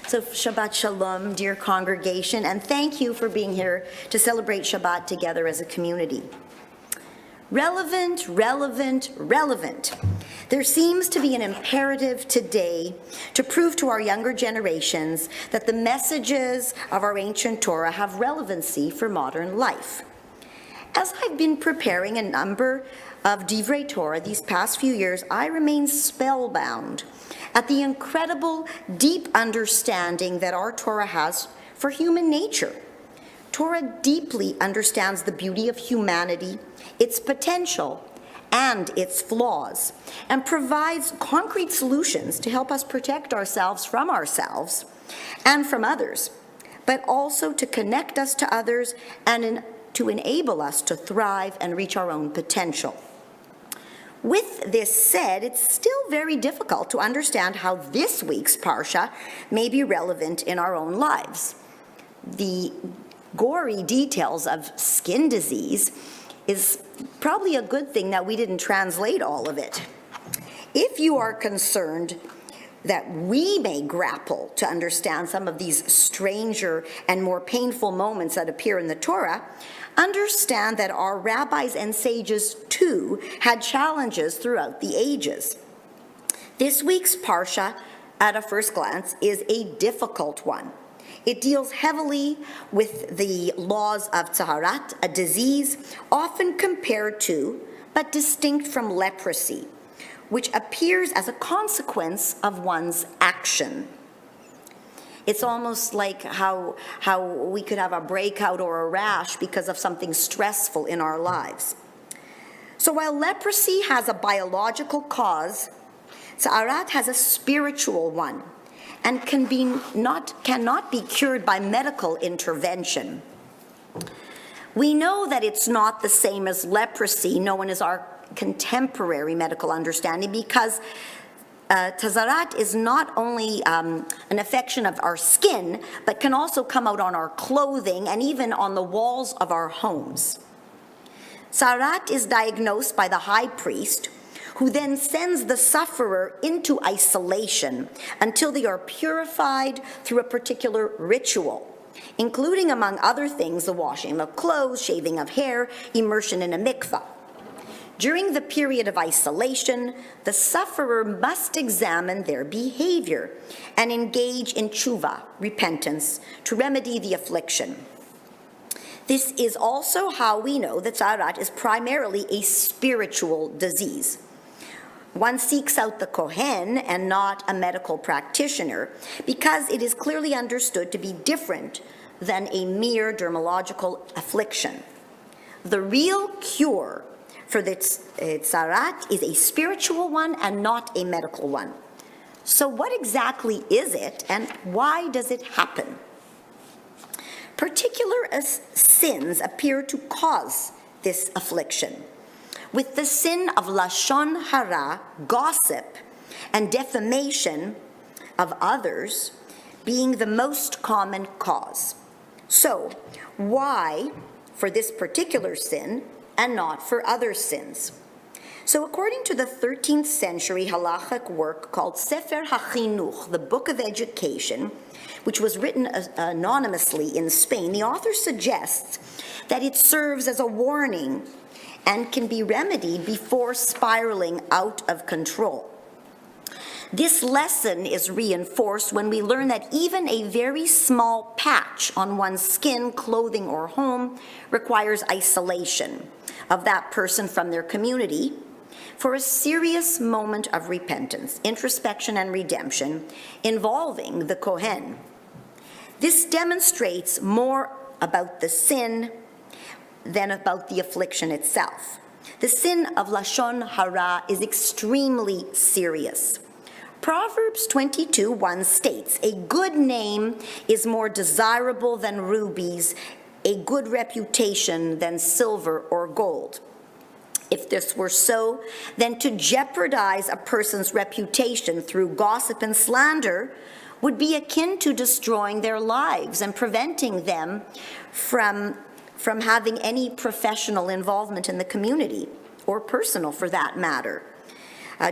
So Shabbat Shalom, dear congregation, and thank you for being here to celebrate Shabbat together as a community. Relevant, relevant, relevant. There seems to be an imperative today to prove to our younger generations that the messages of our ancient Torah have relevancy for modern life. As I've been preparing a number of Divrei Torah these past few years, I remain spellbound at the incredible, deep understanding that our Torah has for human nature. Torah deeply understands the beauty of humanity, its potential, and its flaws, and provides concrete solutions to help us protect ourselves and from others, but also to connect us to others and to enable us to thrive and reach our own potential. With this said, it's still very difficult to understand how this week's Parsha may be relevant in our own lives. The gory details of skin disease is probably a good thing that we didn't translate all of it. If you are concerned that we may grapple to understand some of these stranger and more painful moments that appear in the Torah, understand that our rabbis and sages too had challenges throughout the ages. This week's Parsha, at a first glance, is a difficult one. It deals heavily with the laws of Tzaharat, a disease often compared to, but distinct from leprosy, which appears as a consequence of one's action. It's almost like how we could have a breakout or a rash because of something stressful in our lives. So while leprosy has a biological cause, Tzaharat has a spiritual one and cannot be cured by medical intervention. We know that it's not the same as leprosy, known as our contemporary medical understanding, because Tzaharat is not only an affection of our skin, but can also come out on our clothing and even on the walls of our homes. Tzaharat is diagnosed by the high priest, who then sends the sufferer into isolation until they are purified through a particular ritual, including, among other things, the washing of clothes, shaving of hair, immersion in a mikvah. During the period of isolation, the sufferer must examine their behavior and engage in tshuva, repentance, to remedy the affliction. This is also how we know that Tzaharat is primarily a spiritual disease. One seeks out the Kohen and not a medical practitioner because it is clearly understood to be different than a mere dermatological affliction. The real cure for this Tzaharat is a spiritual one and not a medical one. So what exactly is it and why does it happen? Particular sins appear to cause this affliction, with the sin of Lashon Hara, gossip, and defamation of others being the most common cause. So, why for this particular sin and not for other sins? So according to the 13th century halachic work called Sefer HaChinuch, the Book of Education, which was written anonymously in Spain, the author suggests that it serves as a warning and can be remedied before spiraling out of control. This lesson is reinforced when we learn that even a very small patch on one's skin, clothing, or home requires isolation of that person from their community for a serious moment of repentance, introspection, and redemption involving the Kohen. This demonstrates more about the sin than about the affliction itself. The sin of Lashon Hara is extremely serious. Proverbs 22:1 states, "A good name is more desirable than rubies, a good reputation than silver or gold." If this were so, then to jeopardize a person's reputation through gossip and slander would be akin to destroying their lives and preventing them from having any professional involvement in the community, or personal for that matter.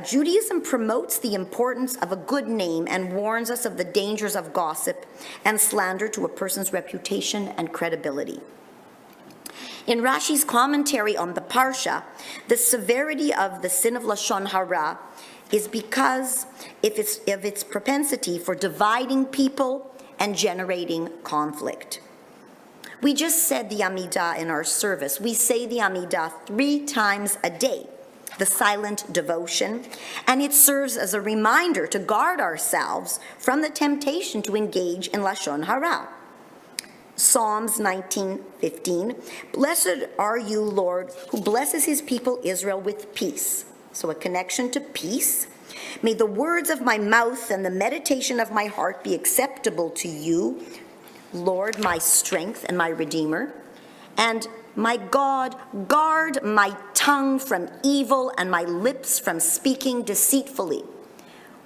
Judaism promotes the importance of a good name and warns us of the dangers of gossip and slander to a person's reputation and credibility. In Rashi's commentary on the Parsha, the severity of the sin of Lashon Hara is because of its propensity for dividing people and generating conflict. We just said the Amidah in our service. We say the Amidah 3 times a day, the silent devotion, and it serves as a reminder to guard ourselves from the temptation to engage in Lashon Hara. Psalms 19:15, "Blessed are you, Lord, who blesses his people Israel with peace." So a connection to peace. "May the words of my mouth and the meditation of my heart be acceptable to you, Lord, my strength and my Redeemer. And my God, guard my tongue from evil and my lips from speaking deceitfully."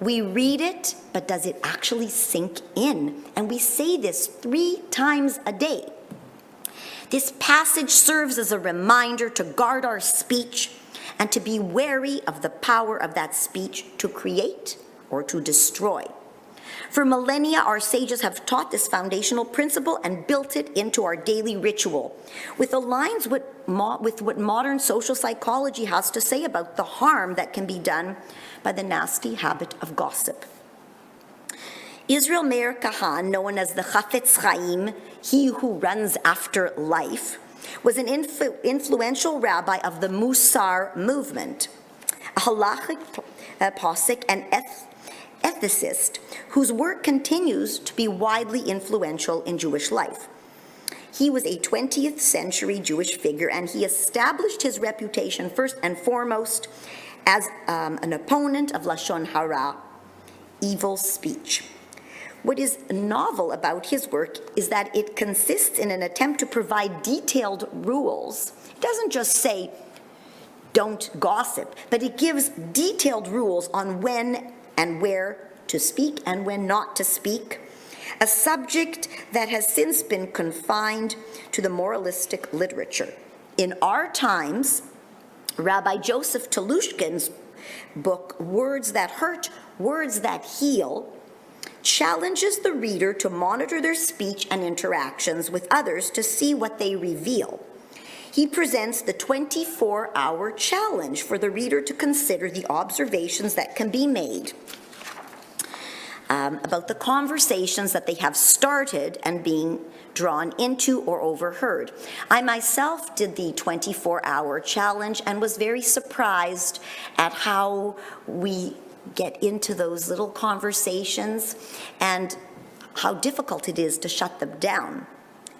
We read it, but does it actually sink in? And we say this 3 times a day. This passage serves as a reminder to guard our speech and to be wary of the power of that speech to create or to destroy. For millennia, our sages have taught this foundational principle and built it into our daily ritual, with aligns with what modern social psychology has to say about the harm that can be done by the nasty habit of gossip. Israel Meir Kahan, known as the Chafetz Chaim, he who runs after life, was an influential rabbi of the Musar movement, a halachic posek and ethicist whose work continues to be widely influential in Jewish life. He was a 20th century Jewish figure, and he established his reputation first and foremost as an opponent of Lashon Hara, evil speech. What is novel about his work is that it consists in an attempt to provide detailed rules. It doesn't just say, don't gossip, but it gives detailed rules on when and where to speak and when not to speak, a subject that has since been confined to the moralistic literature. In our times, Rabbi Joseph Telushkin's book, Words That Hurt, Words That Heal, challenges the reader to monitor their speech and interactions with others to see what they reveal. He presents the 24-hour challenge for the reader to consider the observations that can be made about the conversations that they have started and being drawn into or overheard. I myself did the 24-hour challenge and was very surprised at how we get into those little conversations and how difficult it is to shut them down.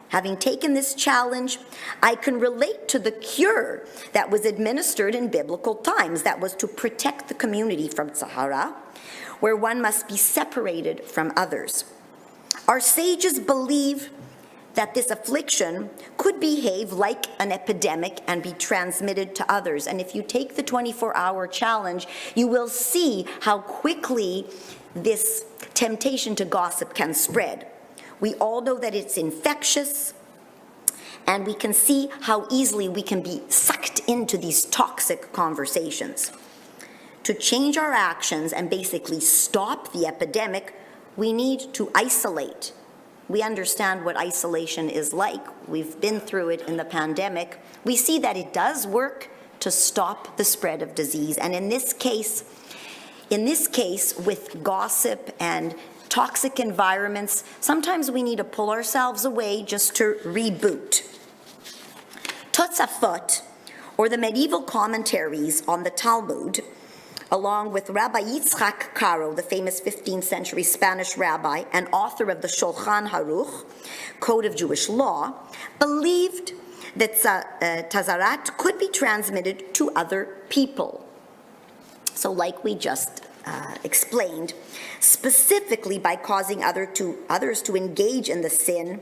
Having taken this challenge, I can relate to the cure that was administered in biblical times, that was to protect the community from Sahara, where one must be separated from others. Our sages believe that this affliction could behave like an epidemic and be transmitted to others. And if you take the 24-hour challenge, you will see how quickly this temptation to gossip can spread. We all know that it's infectious, and we can see how easily we can be sucked into these toxic conversations. To change our actions and basically stop the epidemic, we need to isolate. We understand what isolation is like. We've been through it in the pandemic. We see that it does work to stop the spread of disease. And in this case, with gossip and toxic environments, sometimes we need to pull ourselves away just to reboot. Tosafot, or the medieval commentaries on the Talmud, along with Rabbi Yitzchak Caro, the famous 15th century Spanish rabbi and author of the Shulchan Aruch, Code of Jewish Law, believed that Tazarat could be transmitted to other people. So like we just explained, specifically by causing others to engage in the sin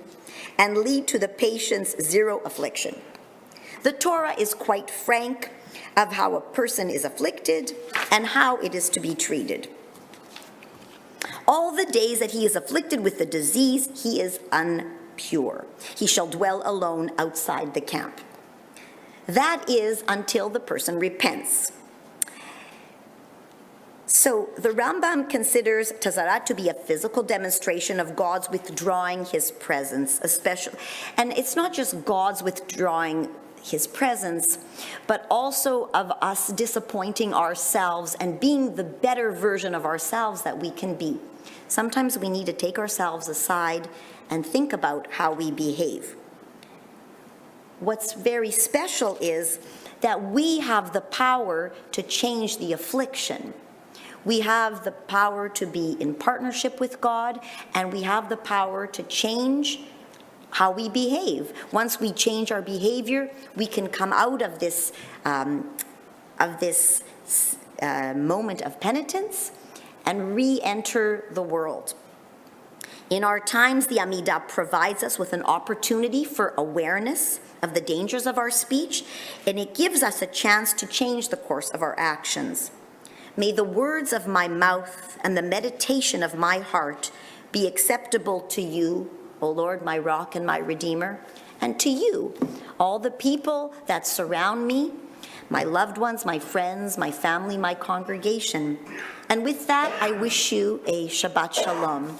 and lead to the patient's zero affliction. The Torah is quite frank of how a person is afflicted and how it is to be treated. All the days that he is afflicted with the disease, he is impure. He shall dwell alone outside the camp. That is until the person repents. So the Rambam considers Tazara to be a physical demonstration of God's withdrawing his presence, especially, and it's not just God's withdrawing his presence, but also of us disappointing ourselves and being the better version of ourselves that we can be. Sometimes we need to take ourselves aside and think about how we behave. What's very special is that we have the power to change the affliction. We have the power to be in partnership with God, and we have the power to change how we behave. Once we change our behavior, we can come out of this moment of penitence and re-enter the world. In our times, the Amidah provides us with an opportunity for awareness of the dangers of our speech, and it gives us a chance to change the course of our actions. May the words of my mouth and the meditation of my heart be acceptable to you, O Lord, my rock and my redeemer, and to you, all the people that surround me, my loved ones, my friends, my family, my congregation. And with that, I wish you a Shabbat Shalom.